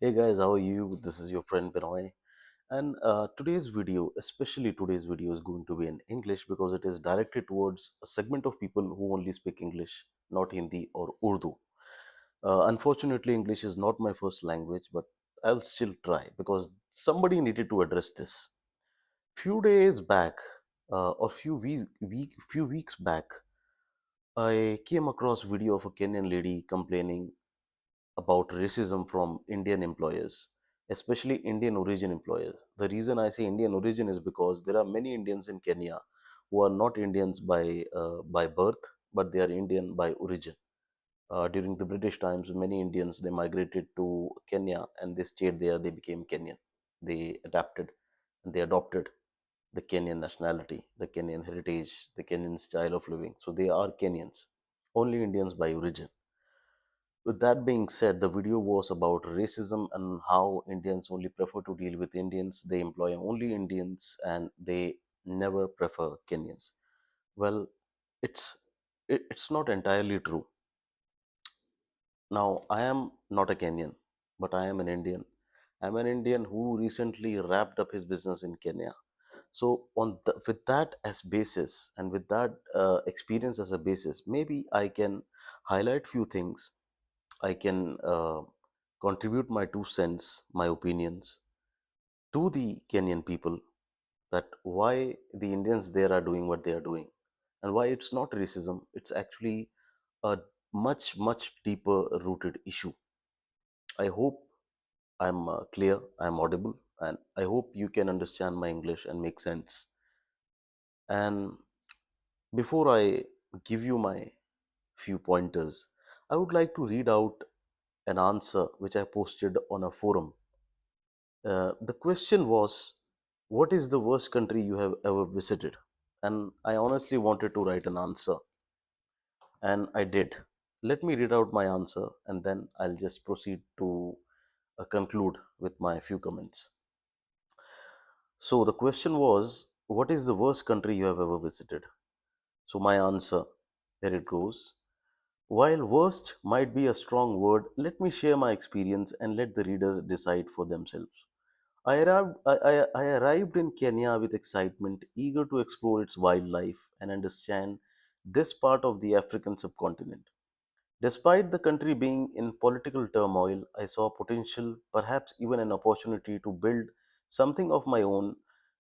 Hey guys, how are you? This is your friend Binoy, and today's video, especially today's video, is going to be in English because it is directed towards a segment of people who only speak English, not Hindi or Urdu. Unfortunately, English is not my first language, but I'll still try because somebody needed to address this. Few days back, or few weeks back, I came across video of a Kenyan lady complaining about racism from Indian employers, especially Indian origin employers. The reason I say Indian origin is because there are many Indians in Kenya who are not Indians by birth, but they are Indian by origin. During the British times, many Indians they migrated to Kenya and they stayed there. They became Kenyan. They adapted and they adopted the Kenyan nationality, the Kenyan heritage, the Kenyan style of living. So they are Kenyans, only Indians by origin. With that being said, the video was about racism and how Indians only prefer to deal with Indians. They employ only Indians and they never prefer Kenyans. Well, it's it's not entirely true. Now, I am not a Kenyan, but I am an Indian. I'm an Indian who recently wrapped up his business in Kenya. So, with that as basis and with that experience as a basis, maybe I can highlight few things. I can contribute my 2 cents, my opinions to the Kenyan people that why the Indians there are doing what they are doing and why it's not racism. It's actually a much deeper rooted issue. I hope I'm clear, I'm audible, and I hope you can understand my English and make sense. And before I give you my few pointers, I would like to read out an answer which I posted on a forum. The question was, what is the worst country you have ever visited? And I honestly wanted to write an answer, and I did. Let me read out my answer, and then I'll just proceed to conclude with my few comments. So, the question was, what is the worst country you have ever visited? So, my answer, here it goes. While worst might be a strong word, let me share my experience and let the readers decide for themselves. I arrived in Kenya with excitement, eager to explore its wildlife and understand this part of the African subcontinent. Despite the country being in political turmoil, I saw potential, perhaps even an opportunity to build something of my own.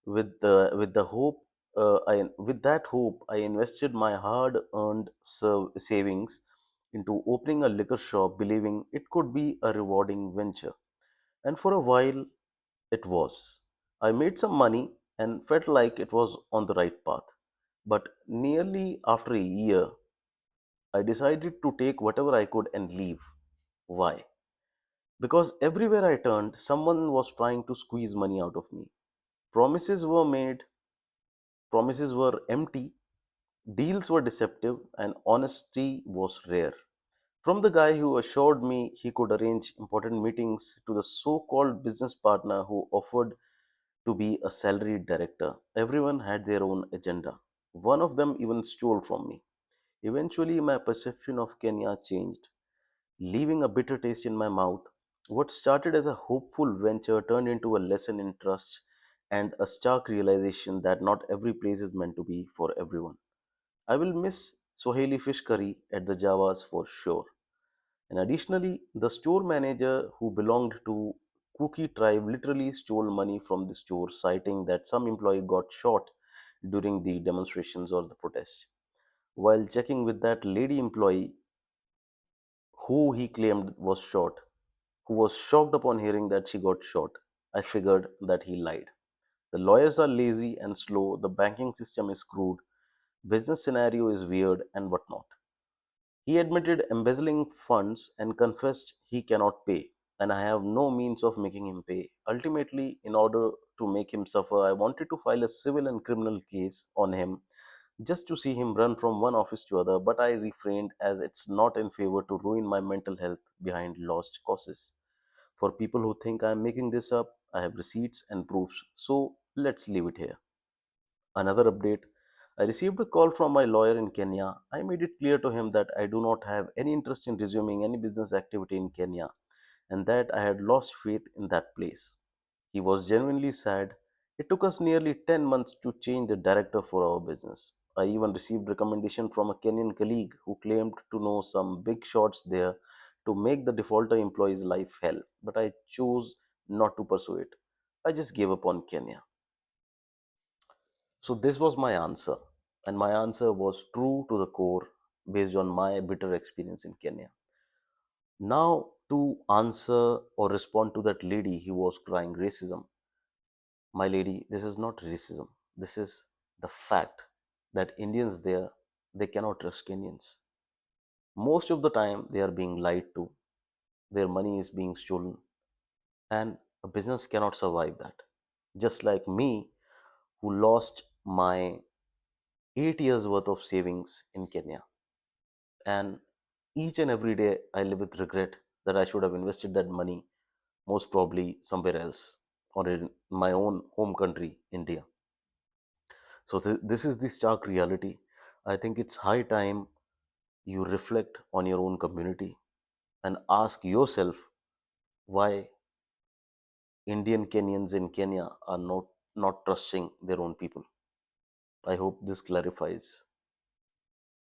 With that hope, I invested my hard-earned savings into opening a liquor shop, believing it could be a rewarding venture. And for a while, it was. I made some money and felt like it was on the right path. But nearly after a year, I decided to take whatever I could and leave. Why? Because everywhere I turned, someone was trying to squeeze money out of me. Promises were made, promises were empty, deals were deceptive, and honesty was rare. From the guy who assured me he could arrange important meetings to the so called business partner who offered to be a salaried director. Everyone had their own agenda. One of them even stole from me. Eventually, my perception of Kenya changed, leaving a bitter taste in my mouth. What started as a hopeful venture turned into a lesson in trust and a stark realization that not every place is meant to be for everyone. I will miss Swahili fish curry at the Javas for sure. And additionally, the store manager who belonged to Kuki tribe literally stole money from the store, citing that some employee got shot during the demonstrations or the protests. While checking with that lady employee who he claimed was shot, who was shocked upon hearing that she got shot, I figured that he lied. The lawyers are lazy and slow, the banking system is crude, business scenario is weird, and whatnot. He admitted embezzling funds and confessed he cannot pay, and I have no means of making him pay. Ultimately, in order to make him suffer, I wanted to file a civil and criminal case on him just to see him run from one office to other, but I refrained as it's not in favor to ruin my mental health behind lost causes. For people who think I'm making this up, I have receipts and proofs, so let's leave it here. Another update, I received a call from my lawyer in Kenya. I made it clear to him that I do not have any interest in resuming any business activity in Kenya and that I had lost faith in that place. He was genuinely sad. It took us nearly 10 months to change the director for our business. I even received recommendation from a Kenyan colleague who claimed to know some big shots there to make the defaulter employee's life hell, but I chose not to pursue it. I just gave up on Kenya. So this was my answer, and my answer was true to the core based on my bitter experience in Kenya. Now, to answer or respond to that lady who was crying racism, my lady, this is not racism. This is the fact that Indians there, they cannot trust Kenyans. Most of the time, they are being lied to, their money is being stolen, and a business cannot survive that. Just like me, who lost my 8 years worth of savings in Kenya. And each and every day, I live with regret that I should have invested that money most probably somewhere else or in my own home country, India. So, this is the stark reality. I think it's high time you reflect on your own community and ask yourself why Indian Kenyans in Kenya are not trusting their own people. I hope this clarifies.